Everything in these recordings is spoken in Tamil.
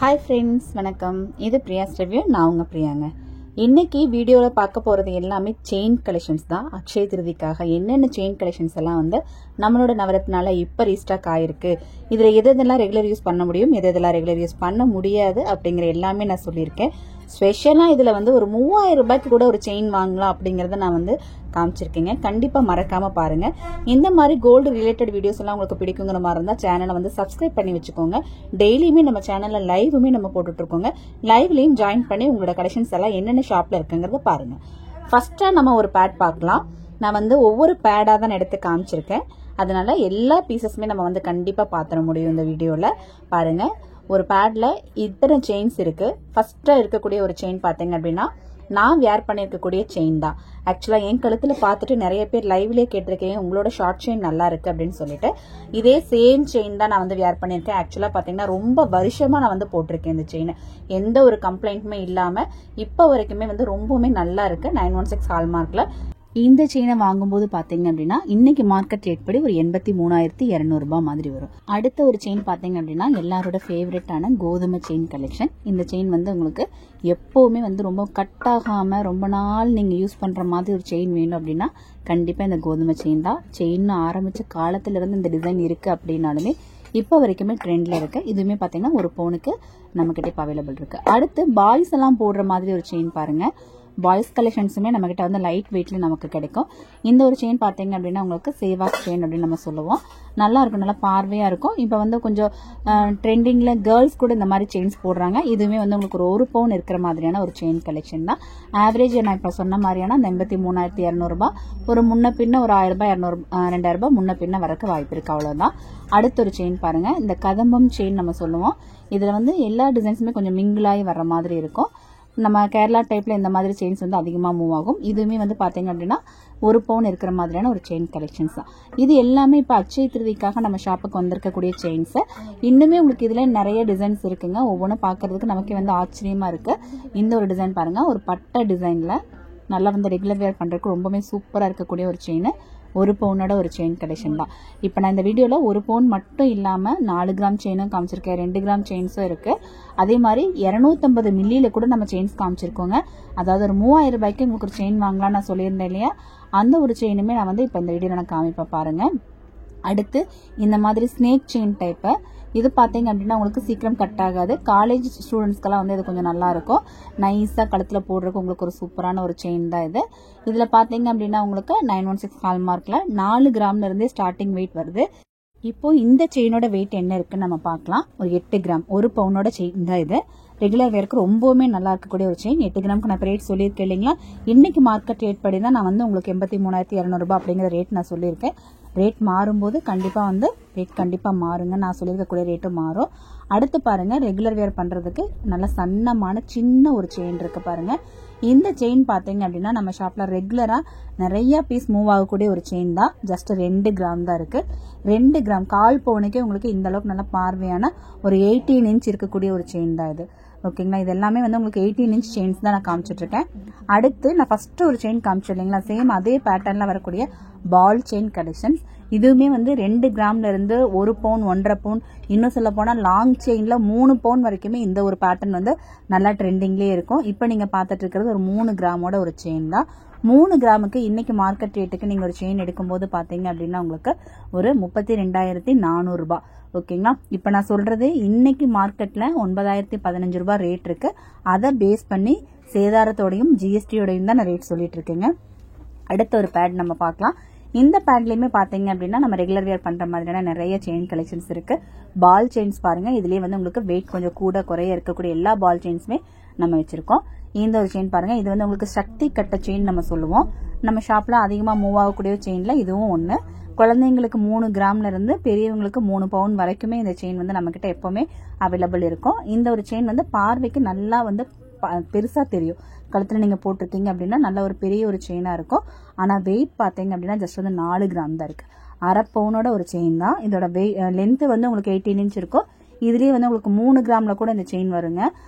हाय फ्रेंड्स वनक्कम இது பிரியாஸ் ரிவ்யூ நான் உங்க பிரியாங்க இன்னைக்கு வீடியோல பார்க்க போறது எல்லாமே செயின் கலெக்ஷன்ஸ் தான் அக்ஷய திருதிக்காக என்னென்ன செயின் கலெக்ஷன்ஸ் எல்லாம் வந்து நம்மளோட நவரத்னால இப்ப ரீஸ்டாக் ஆயிருக்கு இதுல எதெல்லாம் ரெகுலர் யூஸ் பண்ண முடியும் எதெல்லாம் ரெகுலர் யூஸ் பண்ண முடியாது அப்படிங்கற எல்லாமே நான் சொல்லிருக்கேன் ஸ்பெஷலா இதுல வந்து ஒரு 3000 ரூபாய்க்கு கூட ஒரு செயின் வாங்கலாம் அப்படிங்கறத நான் வந்து காமிச்சிருக்கேங்க கண்டிப்பா மறக்காம பாருங்க இந்த மாதிரி கோல்ட் ரிலேட்டட் வீடியோஸ் எல்லாம் உங்களுக்கு பிடிக்குங்கிற மாதிரி இருந்தா சேனலை வந்து சப்ஸ்கிரைப் பண்ணி வச்சுக்கோங்க டெய்லியுமே நம்ம சேனல்ல லைவுமே நம்ம போட்டுட்டு இருக்கோங்க லைவ்லயும் ஜாயின் பண்ணி உங்களோட கலெக்ஷன்ஸ் எல்லாம் என்னென்ன ஷாப்ல இருக்குங்கறத பாருங்க ஃபர்ஸ்டா நம்ம ஒரு பேட் பார்க்கலாம் நான் வந்து ஒவ்வொரு பேடா தான் எடுத்து காமிச்சிருக்கேன் அதனால எல்லா பீசஸுமே நம்ம வந்து கண்டிப்பா பாத்திர முடியும் இந்த வீடியோல பாருங்க ஒரு பேட்ல இத்தனை செயின்ஸ் இருக்கு ஃபர்ஸ்டா இருக்கக்கூடிய ஒரு செயின் பாத்தீங்க அப்படின்னா நான் வேர் பண்ணிருக்கக்கூடிய செயின் தான் ஆக்சுவலா என் கழுத்துல பார்த்துட்டு நிறைய பேர் லைவ்லயே கேட்டிருக்கேன் உங்களோட ஷார்ட் செயின் நல்லா இருக்கு அப்படின்னு சொல்லிட்டு இதே சேம் செயின் தான் நான் வந்து வேர் பண்ணிருக்கேன் ஆக்சுவலா பாத்தீங்கன்னா ரொம்ப வருஷமா நான் வந்து போட்டிருக்கேன் இந்த செயின் எந்த ஒரு கம்ப்ளைண்ட்டுமே இல்லாம இப்ப வரைக்குமே வந்து ரொம்பவுமே நல்லா இருக்கு 916 ஹால்மார்க்ல இந்த செயினை வாங்கும்போது பாத்தீங்க அப்படின்னா இன்னைக்கு மார்க்கெட் ரேட் படி ஒரு 83,200 ரூபாய் மாதிரி வரும் அடுத்த ஒரு செயின் பாத்தீங்க அப்படின்னா எல்லாரோட ஃபேவரட்டான கோதுமை செயின் கலெக்ஷன் இந்த செயின் வந்து உங்களுக்கு எப்பவுமே வந்து ரொம்ப கட் ஆகாம ரொம்ப நாள் நீங்க யூஸ் பண்ற மாதிரி ஒரு செயின் வேணும் அப்படின்னா கண்டிப்பா இந்த கோதுமை செயின் தான் செயின் ஆரம்பிச்ச காலத்துல இருந்து இந்த டிசைன் இருக்கு அப்படின்னாலுமே இப்ப வரைக்குமே ட்ரெண்ட்ல இருக்கு இதுவுமே பாத்தீங்கன்னா ஒரு பவுனுக்கு நம்ம கிட்ட இப்ப அவைலபிள் இருக்கு அடுத்து பாய்ஸ் எல்லாம் போடுற மாதிரி ஒரு செயின் பாருங்க பாய்ஸ் கலெக்ஷன்ஸுமே நம்ம கிட்ட வந்து லைட் வெயிட்ல நமக்கு கிடைக்கும் இந்த ஒரு செயின் பாத்தீங்க அப்படின்னா உங்களுக்கு சேவாக் செயின் அப்படின்னு நம்ம சொல்லுவோம் நல்லா இருக்கும் நல்லா பார்வையா இருக்கும் இப்ப வந்து கொஞ்சம் ட்ரெண்டிங்ல கேர்ள்ஸ் கூட இந்த மாதிரி செயின்ஸ் போடுறாங்க இதுவுமே வந்து உங்களுக்கு ஒரு பவுன் இருக்கிற மாதிரியான ஒரு செயின் கலெக்ஷன் தான் ஆவரேஜ் நான் இப்ப சொன்ன மாதிரியான 83,200 ரூபாய் ஒரு முன்ன பின்ன ஒரு 1000 ரூபாய் 2000 ரூபாய் முன்ன பின்ன வரக்கு வாய்ப்பு இருக்கு அவ்வளவுதான் அடுத்த ஒரு செயின் பாருங்க இந்த கதம்பம் செயின் நம்ம சொல்லுவோம் இதுல வந்து எல்லா டிசைன்ஸுமே கொஞ்சம் மிங்கிளாகி வர்ற மாதிரி இருக்கும் நம்ம கேரளா டைப்ல இந்த மாதிரி செயின்ஸ் வந்து அதிகமா மூவ் ஆகும் இதுவுமே வந்து பாத்தீங்க அப்படின்னா ஒரு பவுன் இருக்கிற மாதிரியான ஒரு செயின் கலெக்ஷன்ஸ் தான் இது எல்லாமே இப்ப அக்ஷய திருதிக்காக நம்ம ஷாப்புக்கு வந்திருக்கக்கூடிய செயின்ஸ் இன்னுமே உங்களுக்கு இதுல நிறைய டிசைன்ஸ் இருக்குங்க ஒவ்வொன்றும் பாக்குறதுக்கு நமக்கு வந்து ஆச்சரியமா இருக்கு இந்த ஒரு டிசைன் பாருங்க ஒரு பட்டை டிசைன்ல நல்லா வந்து ரெகுலர் வேர் பண்றதுக்கு ரொம்பவே சூப்பரா இருக்கக்கூடிய ஒரு செயின் ஒரு பவுனோட ஒரு செயின் கலெக்ஷன் தான் இப்ப நான் இந்த வீடியோல ஒரு பவுன் மட்டும் இல்லாம 4 கிராம் செயினும் காமிச்சிருக்கேன் 2 கிராம் செயின்ஸும் இருக்கு அதே மாதிரி 250 மில்லியில கூட நம்ம செயின்ஸ் காமிச்சிருக்கோங்க அதாவது ஒரு 3000 ரூபாய்க்கு உங்களுக்கு ஒரு செயின் வாங்கலாம் நான் சொல்லியிருந்தேன் இல்லையா அந்த ஒரு செயினுமே நான் வந்து இப்ப இந்த வீடியோல நான் காமிப்பேன் பாருங்க அடுத்து இந்த மாதிரி ஸ்னேக் செயின் டைப் இது பாத்தீங்க அப்படின்னா உங்களுக்கு சீக்கிரம் கட் ஆகாது காலேஜ் ஸ்டூடெண்ட்ஸ்க்கெல்லாம் வந்து இது கொஞ்சம் நல்லா இருக்கும் நைஸா கழுத்துல போடுறதுக்கு உங்களுக்கு ஒரு சூப்பரான ஒரு செயின் தான் இது இதுல பாத்தீங்க அப்படின்னா உங்களுக்கு 916 ஹால்மார்க்ல 4 கிராம்ல இருந்தே ஸ்டார்டிங் வெயிட் வருது இப்போ இந்த செயினோட வெயிட் என்ன இருக்குன்னு நம்ம பார்க்கலாம் ஒரு 8 கிராம் ஒரு பவுனோட செயின் தான் இது ரெகுலர் வேருக்கு ரொம்பவுமே நல்லா இருக்கக்கூடிய ஒரு செயின் 8 கிராமுக்கு நான் ரேட் சொல்லியிருக்கேன் இல்லைங்களா இன்னைக்கு மார்க்கெட் ரேட் படி தான் நான் வந்து உங்களுக்கு 83,200 ரூபாய் அப்படிங்கிற ரேட் நான் சொல்லியிருக்கேன் ரேட் மாறும்போது கண்டிப்பா வந்து ரேட் கண்டிப்பா மாறுங்க நான் சொல்லியிருக்கக்கூடிய ரேட்டும் மாறும் அடுத்து பாருங்க ரெகுலர் வேர் பண்றதுக்கு நல்ல சன்னமான சின்ன ஒரு செயின் இருக்கு பாருங்க இந்த செயின் பாத்தீங்க அப்படின்னா நம்ம ஷாப்ல ரெகுலரா நிறைய பீஸ் மூவ் ஆகக்கூடிய ஒரு செயின் தான் ஜஸ்ட் 2 கிராம் தான் இருக்கு 2 கிராம் கால் பவுனுக்கே உங்களுக்கு இந்த அளவுக்கு நல்ல பார்வையான ஒரு 18 இன்ச் இருக்கக்கூடிய ஒரு செயின் தான் இது ஓகேங்களா இது எல்லாமே வந்து உங்களுக்கு 18 இன்ச் செயின்ஸ் தான் நான் காமிச்சிட்டு இருக்கேன் அடுத்து நான் ஃபர்ஸ்ட் ஒரு செயின் காமிச்சேன் இல்லைங்களா சேம் அதே பேட்டர்ன்ல வரக்கூடிய பால் செயின் கலெக்ஷன்ஸ் இதுவுமே வந்து 2 கிராம்ல இருந்து 1 பவுன் 1.5 பவுன் இன்னும் சொல்ல போனா லாங் செயின்ல 3 பவுன் வரைக்குமே இந்த ஒரு பேட்டர்ன் வந்து நல்லா ட்ரெண்டிங்லயே இருக்கும் இப்ப நீங்க பாத்துட்டு இருக்கிறது ஒரு 3 கிராமோட ஒரு செயின் தான் 3 கிராமுக்கு இன்னைக்கு மார்க்கெட் ரேட்டுக்கு நீங்க ஒரு செயின் எடுக்கும்போது பாத்தீங்க அப்படின்னா உங்களுக்கு ஒரு 32,400 ரூபாய் ஓகேங்களா இப்ப நான் சொல்றது இன்னைக்கு மார்க்கெட்ல 9,015 ரூபாய் ரேட் இருக்கு அதை பேஸ் பண்ணி சேதாரத்தோடையும் ஜிஎஸ்டியோடையும் தான் நான் ரேட் சொல்லிட்டு இருக்கேங்க அடுத்த ஒரு பேட் நம்ம பார்க்கலாம் இந்த பேட்லயுமே பாத்தீங்க அப்படின்னா நம்ம ரெகுலர் வேர் பண்ற மாதிரியான நிறைய செயின் கலெக்ஷன்ஸ் இருக்கு பால் செயின்ஸ் பாருங்க இதுலயே வந்து உங்களுக்கு வெயிட் கொஞ்சம் கூட குறைய இருக்கக்கூடிய எல்லா பால் செயின்ஸுமே நம்ம வச்சிருக்கோம் இந்த ஒரு செயின் பாருங்க இது வந்து உங்களுக்கு சக்தி கட்ட செயின் நம்ம சொல்லுவோம் நம்ம ஷாப்ல அதிகமா மூவ் ஆகக்கூடிய செயின்ல இதுவும் ஒண்ணு குழந்தைங்களுக்கு 3 கிராம்ல இருந்து பெரியவங்களுக்கு 3 பவுன் வரைக்குமே இந்த செயின் வந்து நம்ம கிட்ட எப்பவுமே அவைலபிள் இருக்கும் இந்த ஒரு செயின் வந்து பார்வைக்கு நல்லா வந்து பெருசா தெரியும் கழுத்துல நீங்க போட்டிருக்கீங்க அப்படின்னா நல்ல ஒரு பெரிய ஒரு செயினா இருக்கும் ஆனா வெயிட் பாத்தீங்க அப்படின்னா ஜஸ்ட் வந்து 4 கிராம் தான் இருக்கு அரை பவுனோட ஒரு செயின் தான் இதோட லென்த் வந்து உங்களுக்கு 18 இன்ச் இருக்கும் இதுலயே வந்து உங்களுக்கு 3 கிராம்ல கூட இந்த செயின் வருங்க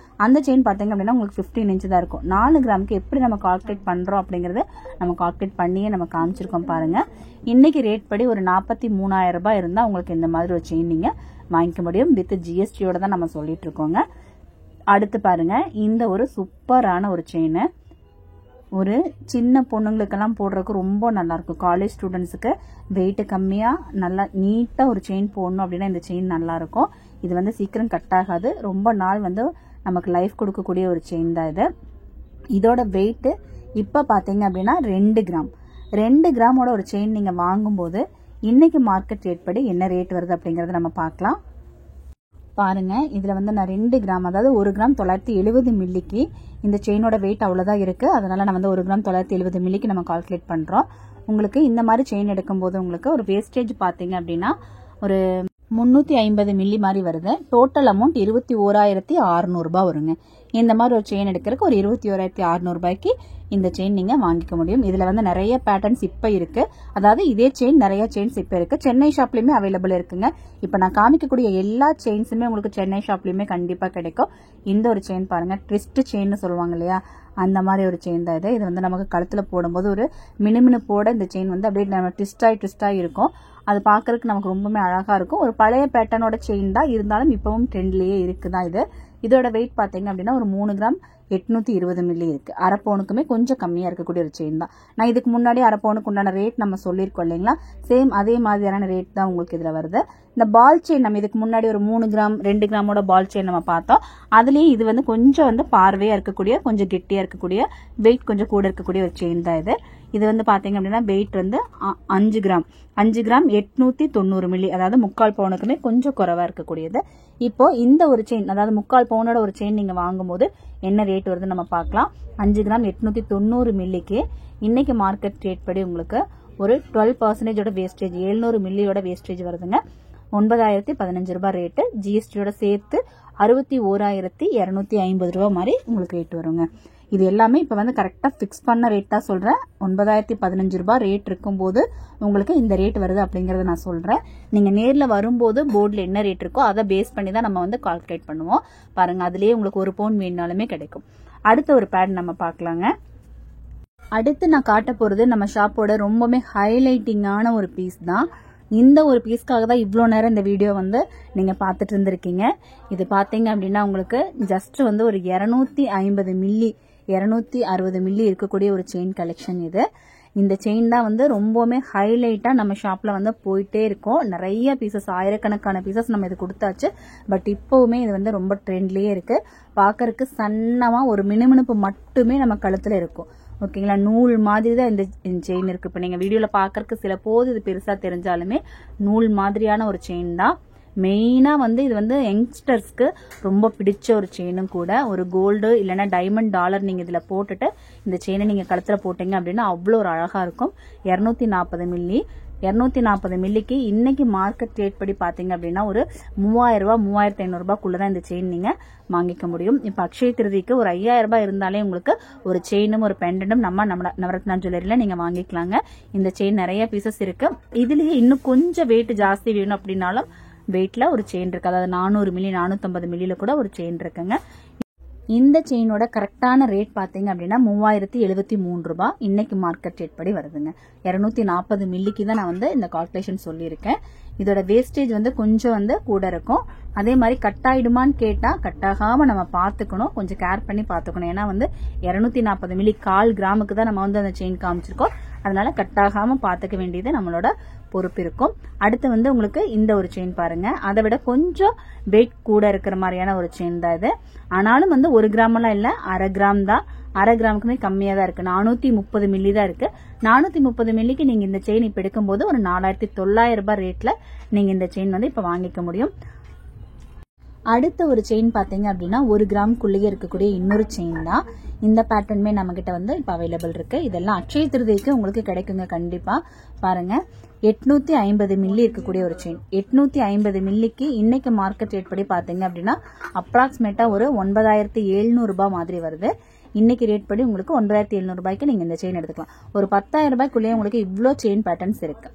அந்த செயின் பாத்தீங்க அப்படின்னா உங்களுக்கு 15 இன்ச் தான் இருக்கும் 4 கிராமுக்கு எப்படி நம்ம கால்குலேட் பண்றோம் அப்படிங்கறது நம்ம கால்குலேட் பண்ணியே நம்ம காமிச்சிருக்கோம் பாருங்க இன்னைக்கு ரேட் படி ஒரு 43,000 ரூபாய் இருந்தா உங்களுக்கு இந்த மாதிரி ஒரு செயின் நீங்க வாங்கிக்க முடியும் வித் ஜிஎஸ்டியோட தான் நம்ம சொல்லிட்டு இருக்கோங்க அடுத்து பாருங்க, இந்த ஒரு சூப்பரான ஒரு செயின், ஒரு சின்ன பொண்ணுங்களுக்கெல்லாம் போடுறதுக்கு ரொம்ப நல்லா இருக்கும். காலேஜ் ஸ்டூடெண்ட்ஸுக்கு வெயிட் கம்மியா நல்லா நீட்டா ஒரு செயின் போடணும் அப்படின்னா இந்த செயின் நல்லா இருக்கும். இது வந்து சீக்கிரம் கட் ஆகாது, ரொம்ப நாள் வந்து நமக்கு லைஃப் கொடுக்கக்கூடிய ஒரு செயின் தான் இது. இதோட வெயிட் இப்ப பாத்தீங்க அப்படின்னா 2 கிராம். 2 கிராமோட ஒரு செயின் நீங்க வாங்கும்போது இன்னைக்கு மார்க்கெட் ரேட் படி என்ன ரேட் வருது அப்படிங்கறத நம்ம பார்க்கலாம். பாருங்க, இதுல வந்து நான் 2 கிராம், அதாவது 1 கிராம் 970 மில்லிக்கு இந்த செயினோட வெயிட் அவ்வளவுதான் இருக்கு. அதனால நான் வந்து 1 கிராம் 970 மில்லிக்கு நம்ம கால்குலேட் பண்றோம். உங்களுக்கு இந்த மாதிரி செயின் எடுக்கும் போது உங்களுக்கு ஒரு வேஸ்டேஜ் பாத்தீங்க அப்படின்னா ஒரு 350 மில்லி மாதிரி வருது. டோட்டல் அமௌண்ட் 21,600 ரூபாய் வருங்க. இந்த மாதிரி ஒரு செயின் எடுக்கிறதுக்கு ஒரு 21,600 ரூபாய்க்கு இந்த செயின் நீங்க வாங்கிக்க முடியும். இதுல வந்து நிறைய பேட்டர்ன்ஸ் இப்ப இருக்கு. அதாவது இதே செயின் நிறைய செயின்ஸ் இப்ப இருக்கு. சென்னை ஷாப்லயுமே அவைலபிள் இருக்குங்க. இப்ப நான் காமிக்கக்கூடிய எல்லா செயின்ஸுமே உங்களுக்கு சென்னை ஷாப்லயுமே கண்டிப்பா கிடைக்கும். இந்த ஒரு செயின் பாருங்க, ட்விஸ்ட் செயின் சொல்லுவாங்க இல்லையா, அந்த மாதிரி ஒரு செயின் தான் இது. இது வந்து நமக்கு கழுத்துல போடும்போது ஒரு மினுமினுப்போட இந்த செயின் வந்து அப்படியே நம்ம ட்விஸ்டா இருக்கும். அது பாக்குறதுக்கு நமக்கு ரொம்பவே அழகா இருக்கும். ஒரு பழைய பேட்டர்னோட செயின் தான் இருந்தாலும் இப்பவும் ட்ரெண்ட்லயே இருக்குதான் இது. இதோட வெயிட் பாத்தீங்க அப்படின்னா ஒரு 3 கிராம் 820 மில்லி இருக்கு. அரை பவுனுக்குமே கொஞ்சம் கம்மியா இருக்கக்கூடிய ஒரு செயின் தான். நான் இதுக்கு முன்னாடி அரை பவுனுக்கு உண்டான ரேட் நம்ம சொல்லியிருக்கோம் இல்லைங்களா, சேம் அதே மாதிரியான ரேட் தான் உங்களுக்கு இதுல வருது. இந்த பால் செயின் நம்ம இதுக்கு முன்னாடி ஒரு 3 கிராம் 2 கிராமோட பால் செயின் நம்ம பார்த்தோம். அதுலயே இது வந்து கொஞ்சம் வந்து பார்வையா இருக்கக்கூடிய, கொஞ்சம் கெட்டியா இருக்கக்கூடிய, வெயிட் கொஞ்சம் கூட இருக்கக்கூடிய ஒரு செயின் தான் இது. இது வந்து பாத்தீங்க அப்படின்னா வெயிட் வந்து 5 கிராம் 890 மில்லி, அதாவது 3/4 பவுனுக்குமே கொஞ்சம் குறைவா இருக்கக்கூடியது. இப்போ இந்த ஒரு செயின், அதாவது 3/4 பவுனோட ஒரு செயின் நீங்க வாங்கும்போது என்ன ரேட் வருதுன்னு நம்ம பார்க்கலாம். 5 கிராம் 890 மில்லிக்கு இன்னைக்கு மார்க்கெட் ரேட் படி உங்களுக்கு ஒரு 12% வேஸ்டேஜ், 700 மில்லியோட வேஸ்டேஜ் வருதுங்க. 9,015 ரூபாய் ரேட்டு. ஜிஎஸ்டியோட சேர்த்து 61,250 ரூபாய் மாதிரி உங்களுக்கு ரேட் வருங்க. இது எல்லாமே இப்ப வந்து கரெக்டா பிக்ஸ் பண்ண ரேட் தான் சொல்றேன். 9,015 ரூபாய் ரேட் இருக்கும்போது உங்களுக்கு இந்த ரேட் வருது அப்படிங்கறத நான் சொல்றேன். நீங்க நேர்ல வரும்போது போர்டுல என்ன ரேட் இருக்கோ அதை பேஸ் பண்ணி தான் நம்ம வந்து கால்குலேட் பண்ணுவோம். பாருங்க, அதுலயே உங்களுக்கு 1 பவுன் வேணுனாலுமே கிடைக்கும். அடுத்த ஒரு பேட் நம்ம பார்க்கலாங்க. அடுத்து நான் காட்ட போறது நம்ம ஷாப்போட ரொம்பவே ஹைலைட்டிங்கான ஒரு பீஸ் தான். இந்த ஒரு பீஸ்க்காக தான் இவ்வளோ நேரம் இந்த வீடியோ வந்து நீங்க பார்த்துட்டு இருந்திருக்கீங்க. இது பாத்தீங்க அப்படின்னா உங்களுக்கு ஜஸ்ட் வந்து ஒரு 250 மில்லி 260 மில்லி இருக்கக்கூடிய ஒரு செயின் கலெக்ஷன் இது. இந்த செயின் தான் வந்து ரொம்பவுமே ஹைலைட்டா நம்ம ஷாப்ல வந்து போயிட்டே இருக்கும். நிறைய பீசஸ், ஆயிரக்கணக்கான பீசஸ் நம்ம இது கொடுத்தாச்சு. பட் இப்பவுமே இது வந்து ரொம்ப ட்ரெண்ட்லயே இருக்கு. பாக்கறதுக்கு சன்னமா ஒரு மினுமினுப்பு மட்டுமே நம்ம கழுத்துல இருக்கும். ஓகேங்களா, நூல் மாதிரி தான் இந்த செயின் இருக்கு. இப்ப நீங்க வீடியோல பாக்கறதுக்கு சில போது இது பெருசா தெரிஞ்சாலுமே நூல் மாதிரியான ஒரு செயின் தான். மெயினா வந்து இது வந்து யங்ஸ்டர்ஸ்க்கு ரொம்ப பிடிச்ச ஒரு செயினும் கூட. ஒரு கோல்டு இல்லைன்னா டைமண்ட் டாலர் நீங்க இதுல போட்டுட்டு இந்த செயினை நீங்க கழுத்துல போட்டீங்க அப்படின்னா அவ்வளோ ஒரு அழகா இருக்கும். 240 மில்லி 240 மில்லிக்கு இன்னைக்கு மார்க்கெட் ரேட் படி பாத்தீங்க அப்படின்னா ஒரு 3,000 ரூபாய் 3,500 ரூபாய்க்குள்ளதான் இந்த செயின் நீங்க வாங்கிக்க முடியும். இப்ப அக்ஷய திருதிக்கு ஒரு 5,000 ரூபாய் இருந்தாலே உங்களுக்கு ஒரு செயினும் ஒரு பெண்டனும் நம்ம நவரத்னா ஜுவல்லரியில நீங்க வாங்கிக்கலாங்க. இந்த செயின் நிறைய பீசஸ் இருக்கு. இதுலயே இன்னும் கொஞ்சம் வெயிட் ஜாஸ்தி வேணும் அப்படின்னாலும் வெயிட்ல ஒரு செயின் இருக்கு. அதாவது 400 மில்லி 450 மில்லியில கூட ஒரு செயின் இருக்குங்க. இந்த செயினோட கரெக்டான ரேட் பாத்தீங்க அப்படின்னா 3,073 ரூபாய் இன்னைக்கு மார்க்கெட் ரேட் படி வருதுங்க. 240 மில்லிக்கு தான் நான் வந்து இந்த கால்குலேஷன் சொல்லியிருக்கேன். இதோட வேஸ்டேஜ் வந்து கொஞ்சம் வந்து கூட இருக்கும். அதே மாதிரி கட் ஆயிடுமான்னு கேட்டா கட் ஆகாம நம்ம பாத்துக்கணும், கொஞ்சம் கேர் பண்ணி பாத்துக்கணும். ஏன்னா வந்து 240 மில்லி 1/4 கிராமுக்கு தான் நம்ம வந்து அந்த செயின் காமிச்சிருக்கோம். அதனால கட் ஆகாம பாத்துக்க வேண்டியது நம்மளோட பொறுப்பு இருக்கும். அடுத்து வந்து உங்களுக்கு இந்த ஒரு செயின் பாருங்க, அதை விட கொஞ்சம் வெயிட் கூட இருக்கிற மாதிரியான ஒரு செயின் தான் இது. ஆனாலும் வந்து 1 கிராம் எல்லாம் இல்ல, 1/2 கிராம் தான். 1/2 கிராமுக்குமே கம்மியா தான் இருக்கு. 430 மில்லி தான் இருக்கு. 430 மில்லிக்கு நீங்க இந்த செயின் இப்ப எடுக்கும்போது ஒரு 4,900 ரூபாய் ரேட்ல நீங்க இந்த செயின் வந்து இப்ப வாங்கிக்க முடியும். அடுத்த ஒரு செயின் பாத்தீங்க அப்படின்னா 1 கிராமுக்குள்ளேயே இருக்கக்கூடிய இன்னொரு செயின் தான். இந்த பேட்டர்னுமே நம்ம கிட்ட வந்து இப்ப அவைலபிள் இருக்கு. இதெல்லாம் அக்ஷய திருதிக்கு உங்களுக்கு கிடைக்குங்க கண்டிப்பா. பாருங்க, 850 மில்லி இருக்கக்கூடிய ஒரு செயின். 850 மில்லிக்கு இன்னைக்கு மார்க்கெட் ரேட் படி பாத்தீங்க அப்படின்னா அப்ராக்சிமேட்டா ஒரு 9,700 ரூபாய் மாதிரி வருது. இன்னைக்கு ரேட் படி உங்களுக்கு 9,700 ரூபாய்க்கு நீங்க இந்த செயின் எடுத்துக்கலாம். ஒரு 10,000 ரூபாய்க்குள்ளேயே உங்களுக்கு இவ்ளோ செயின் பேட்டர்ன்ஸ் இருக்கு.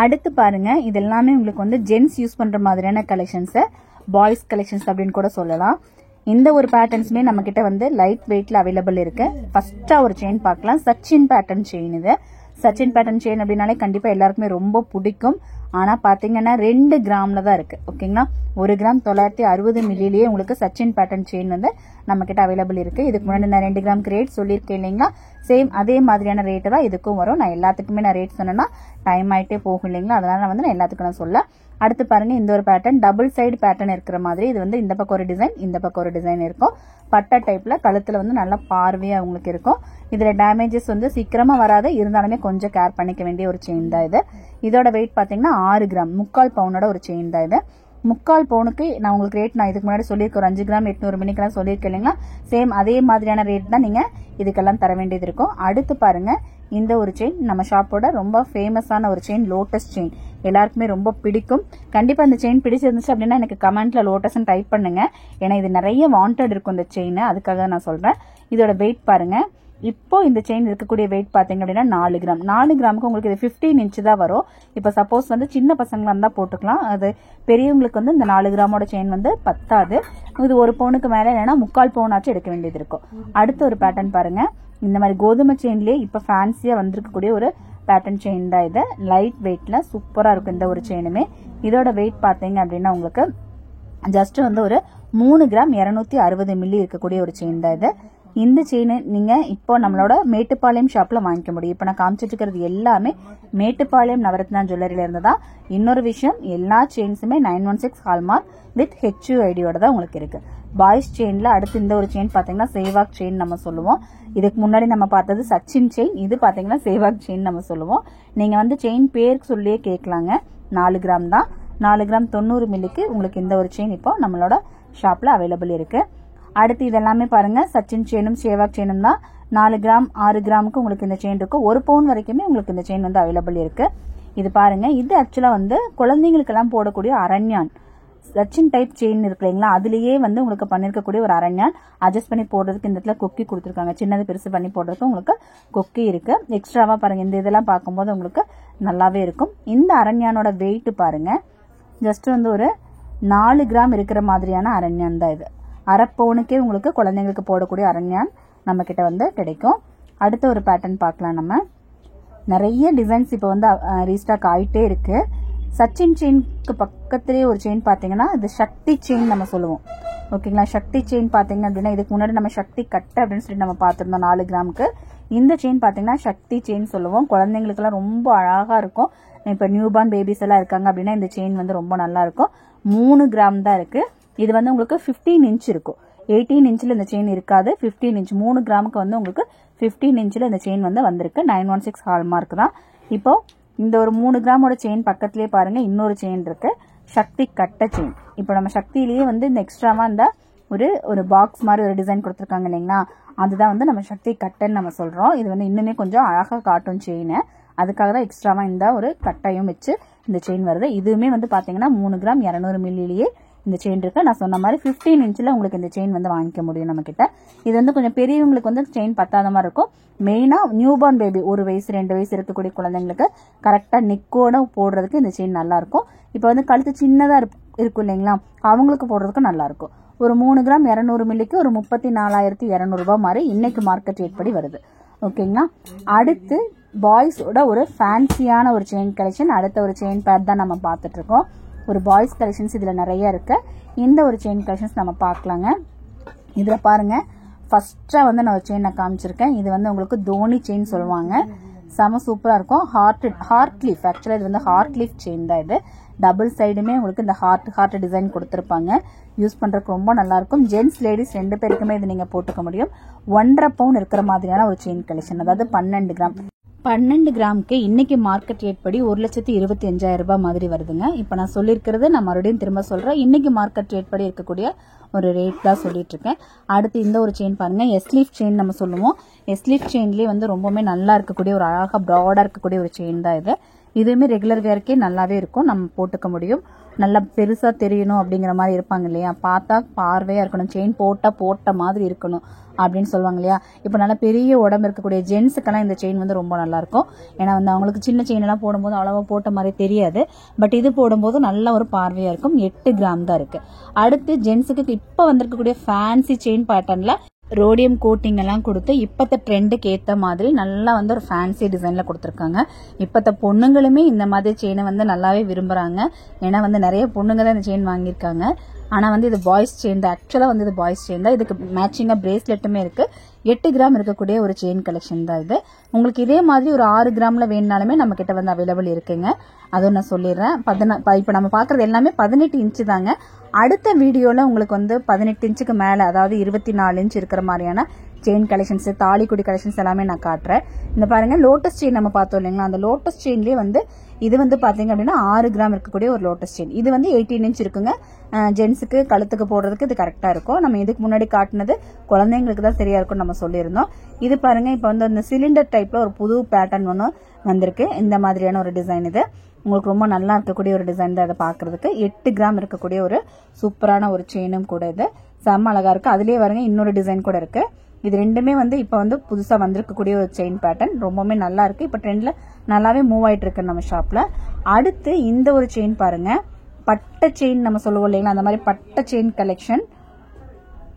அடுத்து பாருங்க, இது எல்லாமே உங்களுக்கு வந்து ஜென்ஸ் யூஸ் பண்ற மாதிரியான கலெக்ஷன்ஸ், பாய்ஸ் கலெக்ஷன்ஸ் அப்படின்னு கூட சொல்லலாம். இந்த ஒரு பேட்டர்ன்ஸுமே நம்ம கிட்ட வந்து லைட் வெயிட்ல அவைலபிள் இருக்கு. ஃபர்ஸ்டா ஒரு செயின் பார்க்கலாம். Sachin pattern chain. இது சச்சின் பேட்டர்ன் செயின் அப்படின்னாலே கண்டிப்பா எல்லாருக்குமே ரொம்ப பிடிக்கும். ஆனால் பார்த்தீங்கன்னா 2 கிராமில் தான் இருக்குது. ஓகேங்களா, 1 கிராம் 960 மில்லிலேயே உங்களுக்கு சச்சின் பேட்டர்ன் செயின் வந்து நம்மக்கிட்ட அவைலபிள் இருக்குது. இதுக்கு முன்னாடி நான் 2 கிராமுக்கு ரேட் சொல்லியிருக்கேன் இல்லைங்களா, சேம் அதே மாதிரியான ரேட்டு தான் இதுக்கும் வரும். நான் எல்லாத்துக்குமே நான் ரேட் சொன்னேன்னா டைம் ஆகிட்டே போகும் இல்லைங்களா, அதனால வந்து நான் எல்லாத்துக்கும் நான் சொல்ல. அடுத்து பாருங்க, இந்த ஒரு பேட்டர்ன் டபுள் சைடு பேட்டர்ன் இருக்கிற மாதிரி. இது வந்து இந்த பக்கம் ஒரு டிசைன், இந்த பக்கம் ஒரு டிசைன் இருக்கும். பட்டை டைப்ல கழுத்துல வந்து நல்லா பார்வையா உங்களுக்கு இருக்கும். இதுல டேமேஜஸ் வந்து சீக்கிரமா வராது, இருந்தாலுமே கொஞ்சம் கேர் பண்ணிக்க வேண்டிய ஒரு செயின் தான் இது. இதோட வெயிட் பாத்தீங்கன்னா 6 கிராம், 3/4 பவுனோட ஒரு செயின் தான் இது. 3/4 பவுனுக்கு நான் உங்களுக்கு ரேட் நான் இதுக்கு முன்னாடி சொல்லியிருக்கேன், ஒரு 5 கிராம் 800 மில்லிக்கெல்லாம் சொல்லியிருக்கேன் இல்லைங்களா, சேம் அதே மாதிரியான ரேட் தான் நீங்க இதுக்கெல்லாம் தர வேண்டியது இருக்கும். அடுத்து பாருங்க, இந்த ஒரு செயின் நம்ம ஷாப்போட ரொம்ப ஃபேமஸான ஒரு செயின், லோட்டஸ் செயின். எல்லாருக்குமே ரொம்ப பிடிக்கும். கண்டிப்பா இந்த செயின் பிடிச்சிருந்துச்சு அப்படின்னா எனக்கு கமெண்ட்ல லோட்டஸ் டைப் பண்ணுங்க, ஏன்னா இது நிறைய வாண்டட் இருக்கும் இந்த செயின், அதுக்காக நான் சொல்றேன். இதோட வெயிட் பாருங்க, இப்போ இந்த செயின் இருக்கக்கூடிய வெயிட் பாத்தீங்க அப்படின்னா 4 கிராம். 4 கிராமுக்கு உங்களுக்கு இது 15 இன்ச் தான் வரும். இப்போ சப்போஸ் வந்து சின்ன பசங்களா இருந்தா போட்டுக்கலாம், அது பெரியவங்களுக்கு வந்து இந்த 4 கிராமோட செயின் வந்து பத்தாது. இது 1 பவுனுக்கு மேல இல்லைன்னா 3/4 பவுனாச்சும் எடுக்க வேண்டியது இருக்கும். அடுத்த ஒரு பேட்டர்ன் பாருங்க, இந்த மாதிரி கோதுமை செயின்லயே இப்ப ஃபேன்சியா வந்திருக்கக்கூடிய ஒரு பேட்டர்ன் செயின் தான் இது. லைட் வெயிட்ல சூப்பரா இருக்கும் இந்த ஒரு செயினுமே. இதோட வெயிட் பாத்தீங்க அப்படின்னா உங்களுக்கு ஜஸ்ட் வந்து ஒரு 3 கிராம் 260 மில்லி இருக்கக்கூடிய ஒரு செயின் தான் இது. இந்த செயின் நீங்க இப்போ நம்மளோட மேட்டுப்பாளையம் ஷாப்ல வாங்கிக்க முடியும். இப்போ நான் காமிச்சிட்டு இருக்கிறது எல்லாமே மேட்டுப்பாளையம் நவரத்னா ஜுவல்லரியில இருந்து தான். இன்னொரு விஷயம், எல்லா செயின்ஸுமே 916 ஹால்மார்க் வித் HUID-யோட தான் உங்களுக்கு இருக்கு. பாய்ஸ் செயின்ல அடுத்து இந்த ஒரு செயின் பாத்தீங்கன்னா சேவாக் செயின் நம்ம சொல்லுவோம். இதுக்கு முன்னாடி நம்ம பார்த்தது சச்சின் செயின், இது பாத்தீங்கன்னா சேவாக் செயின் நம்ம சொல்லுவோம். நீங்க வந்து செயின் பேருக்கு சொல்லியே கேட்கலாங்க. 4 கிராம் தான், 4 கிராம் 90 மில்லிக்கு உங்களுக்கு இந்த ஒரு செயின் இப்போ நம்மளோட ஷாப்ல அவைலபிள் இருக்கு. அடுத்து இதெல்லாமே பாருங்க, சச்சின் செயினும் சேவாக் செயினும் தான். 4 கிராம் 6 கிராமுக்கு உங்களுக்கு இந்த செயின் இருக்கும். 1 பவுன் வரைக்குமே உங்களுக்கு இந்த செயின் வந்து அவைலபிள் இருக்கு. இது பாருங்க, இது ஆக்சுவலா வந்து குழந்தைங்களுக்கு எல்லாம் போடக்கூடிய அரண்யான் சச்சின் டைப் செயின் இருக்கு இல்லைங்களா, அதுலயே வந்து உங்களுக்கு பண்ணிருக்கக்கூடிய ஒரு அரண்யான். அட்ஜஸ்ட் பண்ணி போடுறதுக்கு இந்த இடத்துல கொக்கி கொடுத்துருக்காங்க, சின்னது பெருசு பண்ணி போடுறதுக்கு உங்களுக்கு கொக்கி இருக்கு. எக்ஸ்ட்ராவா பாருங்க, இந்த இதெல்லாம் பார்க்கும்போது உங்களுக்கு நல்லாவே இருக்கும். இந்த அரண்யானோட வெயிட் பாருங்க, ஜஸ்ட் வந்து ஒரு 4 கிராம் இருக்கிற மாதிரியான அரண்யான் தான் இது. அரை பவுனுக்கே உங்களுக்கு குழந்தைங்களுக்கு போடக்கூடிய அரண்யான் நம்ம கிட்ட வந்து கிடைக்கும். அடுத்த ஒரு பேட்டர்ன் பார்க்கலாம். நம்ம நிறைய டிசைன்ஸ் இப்போ வந்து ரீஸ்டாக் ஆயிட்டே இருக்கு. சச்சின் செயின்க்கு பக்கத்திலேயே ஒரு செயின் பாத்தீங்கன்னா இது சக்தி செயின் நம்ம சொல்லுவோம். ஓகேங்களா, சக்தி செயின் பாத்தீங்க அப்படின்னா இதுக்கு முன்னாடி நம்ம சக்தி கட்டை அப்படின்னு சொல்லி நம்ம பார்த்திருந்தோம் 4 கிராமுக்கு. இந்த செயின் பாத்தீங்கன்னா சக்தி செயின் சொல்லுவோம். குழந்தைங்களுக்கு எல்லாம் ரொம்ப அழகா இருக்கும். இப்ப நியூபார்ன் பேபிஸ் எல்லாம் இருக்காங்க அப்படின்னா இந்த செயின் வந்து ரொம்ப நல்லா இருக்கும். 3 கிராம் தான் இருக்கு. இது வந்து உங்களுக்கு 15 இன்ச் இருக்கும். 18 இன்ச்ல இந்த செயின் இருக்காது, 15 இன்ச். 3 கிராமுக்கு வந்து உங்களுக்கு 15 இன்ச்ல இந்த செயின் வந்து வந்திருக்கு. 916 ஹால்மார்க் தான். இப்போ இந்த ஒரு 3 கிராமோட செயின் பக்கத்திலேயே பாருங்க இன்னொரு செயின் இருக்கு, சக்தி கட்டை செயின். இப்போ நம்ம சக்தியிலேயே வந்து இந்த எக்ஸ்ட்ராவா இந்த ஒரு பாக்ஸ் மாதிரி ஒரு டிசைன் கொடுத்துருக்காங்க இல்லைங்களா, அதுதான் வந்து நம்ம சக்தி கட்டைன்னு நம்ம சொல்றோம். இது வந்து இன்னுமே கொஞ்சம் அழகா காட்டும் செயின், அதுக்காக தான் எக்ஸ்ட்ராவா இந்த ஒரு கட்டையும் வச்சு இந்த செயின் வருது. இதுவுமே வந்து பாத்தீங்கன்னா 3 கிராம் 200 மில்லிலேயே இந்த செயின் இருக்கு. நான் சொன்ன மாதிரி 15 இன்ச்ல உங்களுக்கு இந்த செயின் வந்து வாங்கிக்க முடியும் நம்ம கிட்ட. இது வந்து கொஞ்சம் பெரியவங்களுக்கு வந்து செயின் பத்தாத மாதிரி இருக்கும். மெயினா நியூபார்ன் பேபி 1 வயசு 2 வயசு இருக்கக்கூடிய குழந்தைங்களுக்கு கரெக்டா நெக்கோட போடுறதுக்கு இந்த செயின் நல்லா இருக்கும். இப்போ வந்து கழுத்து சின்னதா இருக்கும் இல்லைங்களா, அவங்களுக்கு போடுறதுக்கு நல்லா இருக்கும். ஒரு 3 கிராம் 200 மில்லிக்கு ஒரு 34,200 ரூபாய் மாதிரி இன்னைக்கு மார்க்கெட் ரேட் படி வருது. ஓகேங்களா, அடுத்து பாய்ஸோட ஒரு ஃபேன்சியான ஒரு செயின் கலெக்ஷன். அடுத்த ஒரு செயின் பேட் தான் நம்ம பார்த்துட்டு இருக்கோம். ஒரு பாய்ஸ் கலெக்ஷன்ஸ் இதுல நிறைய இருக்கு. இந்த ஒரு செயின் கலெக்ஷன்ஸ் நம்ம பார்க்கலாங்க. இதுல பாருங்க, ஃபர்ஸ்டா வந்து நான் ஒரு செயின் காமிச்சிருக்கேன். இது வந்து உங்களுக்கு தோனி செயின் சொல்லுவாங்க. செம சூப்பரா இருக்கும். ஹார்ட் லீஃப், ஆக்சுவலா இது வந்து ஹார்ட் லீஃப் செயின் தான். இது டபுள் சைடுமே உங்களுக்கு இந்த ஹார்ட் டிசைன் கொடுத்துருப்பாங்க. யூஸ் பண்றதுக்கு ரொம்ப நல்லா இருக்கும். ஜென்ஸ் லேடிஸ் 2 பேருக்குமே இது நீங்க போட்டுக்க முடியும். 1.5 பவுன் இருக்கிற மாதிரியான ஒரு செயின் கலெக்ஷன், அதாவது 12 கிராம். 12 கிராமுக்கு இன்னைக்கு மார்க்கெட் ரேட் படி 1,25,000 ரூபாய் மாதிரி வருதுங்க. இப்ப நான் சொல்லியிருக்கிறது நான் மறுபடியும் திரும்ப சொல்றேன், இன்னைக்கு மார்க்கெட் ரேட் படி இருக்கக்கூடிய ஒரு ரேட் தான் சொல்லிட்டு இருக்கேன். அடுத்து இந்த ஒரு செயின் பாருங்க, எஸ்லீஃப் செயின் நம்ம சொல்லுவோம். எஸ்லீஃப் செயின்லயே வந்து ரொம்பவுமே நல்லா இருக்கக்கூடிய ஒரு அழகா ப்ராடா இருக்கக்கூடிய ஒரு செயின் தான் இது. இதுவுமே ரெகுலர் வேர்க்கே நல்லாவே இருக்கும், நம்ம போட்டுக்க முடியும். நல்லா பெருசா தெரியணும் அப்படிங்கிற மாதிரி இருப்பாங்க இல்லையா, பார்த்தா பார்வையா இருக்கணும், செயின் போட்ட மாதிரி இருக்கணும் அப்படின்னு சொல்லுவாங்க இல்லையா. இப்போ நல்லா பெரிய உடம்பு இருக்கக்கூடிய ஜென்ஸுக்கெல்லாம் இந்த செயின் வந்து ரொம்ப நல்லா இருக்கும். ஏன்னா வந்து அவங்களுக்கு சின்ன செயின் எல்லாம் போடும்போது அவ்வளவா போட்ட மாதிரி தெரியாது, பட் இது போடும்போது நல்ல ஒரு பார்வையா இருக்கும். 8 கிராம் தான் இருக்கு. அடுத்து ஜென்ஸுக்கு இப்ப வந்திருக்கக்கூடிய ஃபேன்சி செயின் பேட்டர்ன்ல ரோடியம் கோட்டிங் எல்லாம் கொடுத்து இப்பத்த ட்ரெண்டுக்கு ஏற்ற மாதிரி நல்லா வந்து ஒரு ஃபேன்சி டிசைனில் கொடுத்துருக்காங்க. இப்பத்த பொண்ணுங்களுமே இந்த மாதிரி செயினை வந்து நல்லாவே விரும்புகிறாங்க. ஏன்னா வந்து நிறைய பொண்ணுங்க தான் இந்த செயின் வாங்கியிருக்காங்க. ஆனால் வந்து இது பாய்ஸ் செயின் தான். ஆக்சுவலாக வந்து இது பாய்ஸ் செயின் தான். இதுக்கு மேட்சிங்காக பிரேஸ்லெட்டுமே இருக்குது. 8 கிராம் இருக்கக்கூடிய ஒரு செயின் கலெக்ஷன் தான் இது. உங்களுக்கு இதே மாதிரி ஒரு 6 கிராமில் வேணுனாலுமே நம்ம கிட்ட வந்து அவைலபிள் இருக்குங்க. அதுவும் நான் சொல்லிடுறேன். இப்போ நம்ம பார்க்குறது எல்லாமே 18 இன்ச்சு தாங்க. அடுத்த வீடியோவில் உங்களுக்கு வந்து 18 இன்ச்சுக்கு மேலே, அதாவது 24 இன்ச் இருக்கிற மாதிரியான செயின் கலெக்ஷன்ஸ், தாலிக்குடி கலெக்ஷன்ஸ் எல்லாமே நான் காட்டுறேன். இந்த பாருங்க, லோட்டஸ் செயின் நம்ம பார்த்தோம் இல்லைங்களா, அந்த லோட்டஸ் செயின்லேயே வந்து இது வந்து பார்த்தீங்க அப்படின்னா 6 கிராம் இருக்கக்கூடிய ஒரு லோட்டஸ் செயின். இது வந்து 18 இன்ச் இருக்குங்க. ஜென்ஸுக்கு கழுத்துக்கு போடுறதுக்கு இது கரெக்டாக இருக்கும். நம்ம இதுக்கு முன்னாடி காட்டினது குழந்தைங்களுக்கு தான் சரியா இருக்கும்னு நம்ம சொல்லியிருந்தோம். இது பாருங்க, இப்போ வந்து அந்த சிலிண்டர் டைப்ல ஒரு புது பேட்டர்ன் ஒன்று வந்திருக்கு. இந்த மாதிரியான ஒரு டிசைன் இது உங்களுக்கு ரொம்ப நல்லா இருக்கக்கூடிய ஒரு டிசைன் தான். அதை பார்க்கறதுக்கு 8 கிராம் இருக்கக்கூடிய ஒரு சூப்பரான ஒரு செயினும் கூட. இது செம்ம அழகா இருக்கு. அதுலேயே பாருங்க இன்னொரு டிசைன் கூட இருக்கு. இது ரெண்டுமே வந்து இப்போ வந்து புதுசாக வந்திருக்கக்கூடிய ஒரு செயின் பேட்டர்ன். ரொம்பவுமே நல்லா இருக்கு. இப்போ ட்ரெண்ட்ல நல்லாவே மூவ் ஆயிட்டு இருக்கு நம்ம ஷாப்ல. அடுத்து இந்த ஒரு செயின் பாருங்க, பட்டை செயின் நம்ம சொல்லுவோம் இல்லைங்களா, அந்த மாதிரி பட்டை செயின் கலெக்ஷன்.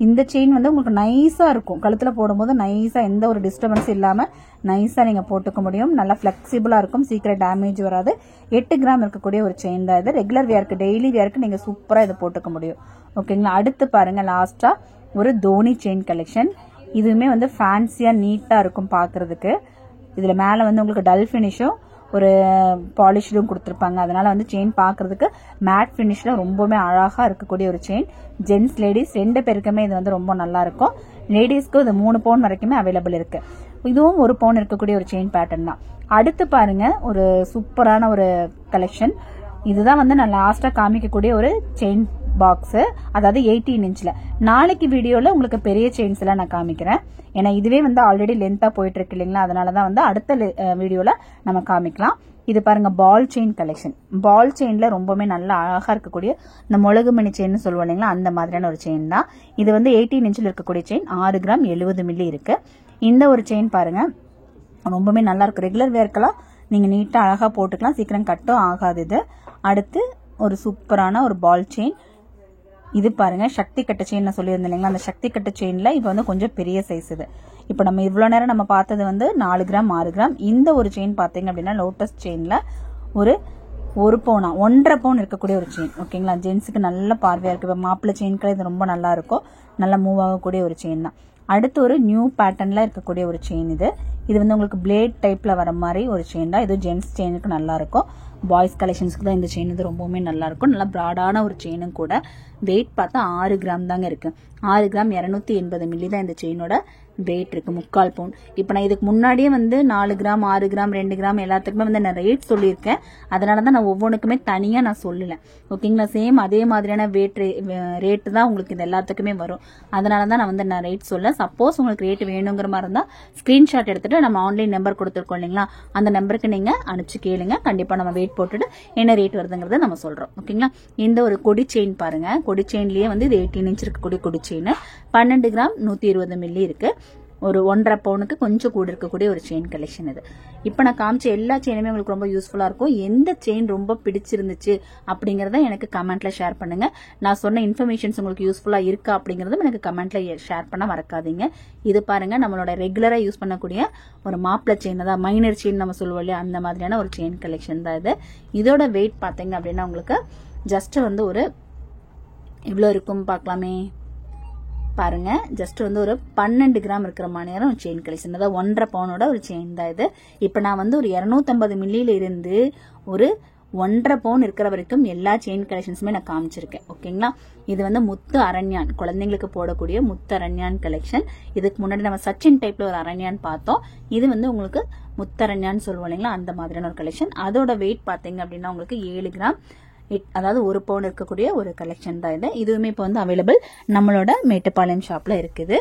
இந்த செயின் வந்து உங்களுக்கு நைஸா இருக்கும். கழுத்துல போடும்போது நைஸா, எந்த ஒரு டிஸ்டர்பன்ஸ் இல்லாம நைஸா நீங்க போட்டுக்க முடியும். நல்லா பிளெக்சிபிளா இருக்கும். சீக்கிரம் டேமேஜ் வராது. 8 கிராம் இருக்கக்கூடிய ஒரு செயின் தான் இது. ரெகுலர் வேருக்கு, டெய்லி வேருக்கு நீங்க சூப்பரா இதை போட்டுக்க முடியும். ஓகேங்களா. அடுத்து பாருங்க, லாஸ்டா ஒரு தோனி செயின் கலெக்ஷன். இதுவுமே வந்து ஃபேன்சியா நீட்டா இருக்கும் பாக்குறதுக்கு. இதுல மேல வந்து உங்களுக்கு டல் பினிஷும் ஒரு பாலிஷ்டும் கொடுத்துருப்பாங்க. அதனால வந்து செயின் பாக்குறதுக்கு மேட் பினிஷ்ல ரொம்பவுமே அழகா இருக்கக்கூடிய ஒரு செயின். ஜென்ஸ் லேடிஸ் 2 பேருக்குமே இது வந்து ரொம்ப நல்லா இருக்கும். லேடிஸ்க்கு இது 3 பவுன் வரைக்குமே அவைலபிள் இருக்கு. இதுவும் 1 பவுன் இருக்கக்கூடிய ஒரு செயின் பேட்டர்ன் தான். அடுத்து பாருங்க, ஒரு சூப்பரான ஒரு கலெக்ஷன். இதுதான் வந்து நான் லாஸ்டா காமிக்கக்கூடிய ஒரு செயின் பாக்ஸ், அதாவது 18 இன்ச்ல. நாளைக்கு வீடியோல உங்களுக்கு பெரிய செயின்ஸ் எல்லாம் நான் காமிக்கிறேன். ஏன்னா இதுவே வந்து ஆல்ரெடி லென்த்தா போயிட்டு இருக்கு இல்லைங்களா, அதனாலதான் வந்து அடுத்த வீடியோல நம்ம காமிக்கலாம். இது பாருங்க, பால் செயின் கலெக்ஷன். பால் செயின்ல ரொம்பவுமே நல்லா அழகா இருக்கக்கூடிய இந்த முழகு மணி செயின் சொல்லுவோம் இல்லைங்களா, அந்த மாதிரியான ஒரு செயின் தான். இது வந்து 18 இன்ச்சில் இருக்கக்கூடிய செயின். 6 கிராம் 70 மில்லி இருக்கு. இந்த ஒரு செயின் பாருங்க, ரொம்பவுமே நல்லா இருக்கு. ரெகுலர் வேர்க்கெல்லாம் நீங்க நீட்டா அழகா போட்டுக்கலாம். சீக்கிரம் கட்டும் ஆகாது இது. அடுத்து ஒரு சூப்பரான ஒரு பால் செயின். இது பாருங்க, சக்தி கட்ட செயின் சொல்லியிருந்தேன் இல்லைங்களா, அந்த சக்தி கட்ட செயின்ல இப்போ வந்து கொஞ்சம் பெரிய சைஸ் இது. இப்போ நம்ம இவ்வளவு நேரம் நம்ம பார்த்தது வந்து 4 கிராம் 6 கிராம். இந்த ஒரு செயின் பாத்தீங்க அப்படின்னா லோட்டஸ் செயின்ல ஒரு 1 பவுனா 1.5 பவுன் இருக்கக்கூடிய ஒரு செயின். ஓகேங்களா. ஜென்ஸுக்கு நல்ல பார்வையா இருக்கு. இப்போ மாப்பிள்ளை செயின்கள் இது ரொம்ப நல்லா இருக்கும். நல்லா மூவ் ஆகக்கூடிய ஒரு செயின் தான். அடுத்து ஒரு நியூ பேட்டர்ன்ல இருக்கக்கூடிய ஒரு செயின் இது. இது வந்து உங்களுக்கு பிளேட் டைப்ல வர மாதிரி ஒரு செயின் தான். இது ஜென்ஸ் செயினுக்கு நல்லா இருக்கும். பாய்ஸ் கலெக்ஷன்ஸ்க்கு தான் இந்த செயின் இது ரொம்பவுமே நல்லா இருக்கும். நல்லா பிராடான ஒரு செயினும் கூட. வெயிட் பார்த்தா 6 கிராம் தாங்க இருக்கு. 6 கிராம் 280 மில்லி தான் இந்த செயினோட வெயிட் இருக்கு. 3/4 பவுன். இப்போ நான் இதுக்கு முன்னாடியே வந்து 4 கிராம் 6 கிராம் 2 கிராம் எல்லாத்துக்குமே வந்து நான் ரேட் சொல்லியிருக்கேன். அதனாலதான் நான் ஒவ்வொன்றுக்குமே தனியா நான் சொல்லல. ஓகேங்களா. சேம் அதே மாதிரியான ரேட்டு தான் உங்களுக்கு இது எல்லாத்துக்குமே வரும். அதனாலதான் நான் வந்து நான் ரேட் சொல்ல. சப்போஸ் உங்களுக்கு ரேட் வேணுங்கிற மாதிரி இருந்தா ஸ்கிரீன்ஷாட் எடுத்துட்டு நம்ம ஆன்லைன் நம்பர் கொடுத்துருக்கோம் இல்லைங்களா, அந்த நம்பருக்கு நீங்க அனுப்பிச்சு கேளுங்க. கண்டிப்பா நம்ம வெயிட் போட்டுட்டு என்ன ரேட் வருதுங்கிறத நம்ம சொல்றோம். ஓகேங்களா. இந்த ஒரு கொடி செயின் பாருங்க. கொடி செயின்லயே வந்து இது 18 இன்ச் இருக்கக்கூடிய கொடி செயின். 12 கிராம் 120 மில்லி இருக்கு. ஒரு 1.5 பவுனுக்கு கொஞ்சம் கூட இருக்கக்கூடிய ஒரு செயின் கலெக்ஷன் இது. இப்போ நான் காமிச்ச எல்லா செயினுமே உங்களுக்கு ரொம்ப யூஸ்ஃபுல்லா இருக்கும். எந்த செயின் ரொம்ப பிடிச்சிருந்துச்சு அப்படிங்கறத எனக்கு கமெண்ட்ல ஷேர் பண்ணுங்க. நான் சொன்ன இன்ஃபர்மேஷன்ஸ் உங்களுக்கு யூஸ்ஃபுல்லா இருக்கா அப்படிங்கறதும் எனக்கு கமெண்ட்ல ஷேர் பண்ண மறக்காதீங்க. இது பாருங்க, நம்மளோட ரெகுலரா யூஸ் பண்ணக்கூடிய ஒரு மாப்பிளை செயின் தான், மைனர் செயின் நம்ம சொல்லுவோம் இல்லையா, அந்த மாதிரியான ஒரு செயின் கலெக்ஷன் தான் இது. இதோட வெயிட் பாத்தீங்க அப்படின்னா உங்களுக்கு ஜஸ்ட் வந்து ஒரு இவ்வளவு இருக்கும் பார்க்கலாமே. பாருங்க, ஜஸ்ட் வந்து ஒரு 12 கிராம் இருக்கிற மாதிரியான ஒரு செயின் கலெக்ஷன். அதாவது 1.5 பவுனோட ஒரு செயின் தான் இது. இப்ப நான் வந்து ஒரு 250 மில்லியில இருந்து ஒரு 1.5 பவுன் இருக்கிற வரைக்கும் எல்லா செயின் கலெக்ஷன்ஸுமே நான் காமிச்சிருக்கேன். ஓகேங்களா. இது வந்து முத்து அரண்யான், குழந்தைங்களுக்கு போடக்கூடிய முத்து அரண்யான் கலெக்ஷன். இதுக்கு முன்னாடி நம்ம சச்சின் டைப்ல ஒரு அரண்யான் பார்த்தோம். இது வந்து உங்களுக்கு முத்தரண்யான் சொல்லுவோம் இல்லைங்களா, அந்த மாதிரியான ஒரு கலெக்ஷன். அதோட வெயிட் பாத்தீங்க அப்படின்னா உங்களுக்கு 7 கிராம், அதாவது 1 பவுன் இருக்கக்கூடிய ஒரு கலெக்ஷன் தான் இது. இதுவுமே இப்போ வந்து அவைலபிள் நம்மளோட மேட்டுப்பாளையம் ஷாப்ல இருக்குது.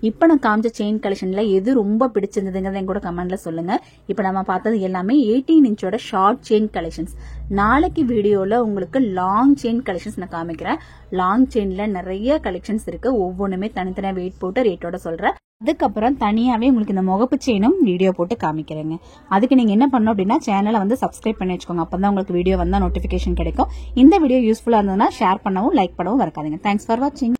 இப்போ நான் காமிச்ச செயின் கலெக்ஷன்ல எது ரொம்ப பிடிச்சிருந்ததுங்கிறத என் கூட கமெண்ட்ல சொல்லுங்க. இப்போ நம்ம பார்த்தது எல்லாமே 18 இன்ச்சோட ஷார்ட் செயின் கலெக்ஷன்ஸ். நாளைக்கு வீடியோல உங்களுக்கு லாங் செயின் கலெக்ஷன்ஸ் நான் காமிக்கிறேன். லாங் செயின்ல நிறைய கலெக்ஷன்ஸ் இருக்கு. ஒவ்வொன்றுமே தனித்தனியா வெயிட் போட்டு ரேட்டோட சொல்றேன். அதுக்கப்புறம் தனியாவே உங்களுக்கு இந்த முகப்பு செயினும் வீடியோ போட்டு காமிக்கிறேங்க. அதுக்கு நீங்க என்ன பண்ணணும் அப்படின்னா சேனலை வந்து சப்ஸ்கிரைப் பண்ணி வச்சுக்கோங்க. அப்பதான் உங்களுக்கு வீடியோ வந்தா நோட்டிபிகேஷன் கிடைக்கும். இந்த வீடியோ யூஸ்ஃபுல்லா இருந்ததுன்னா ஷேர் பண்ணவும் லைக் பண்ணவும் மறக்காதீங்க. தேங்க்ஸ் ஃபார் வாட்சிங்.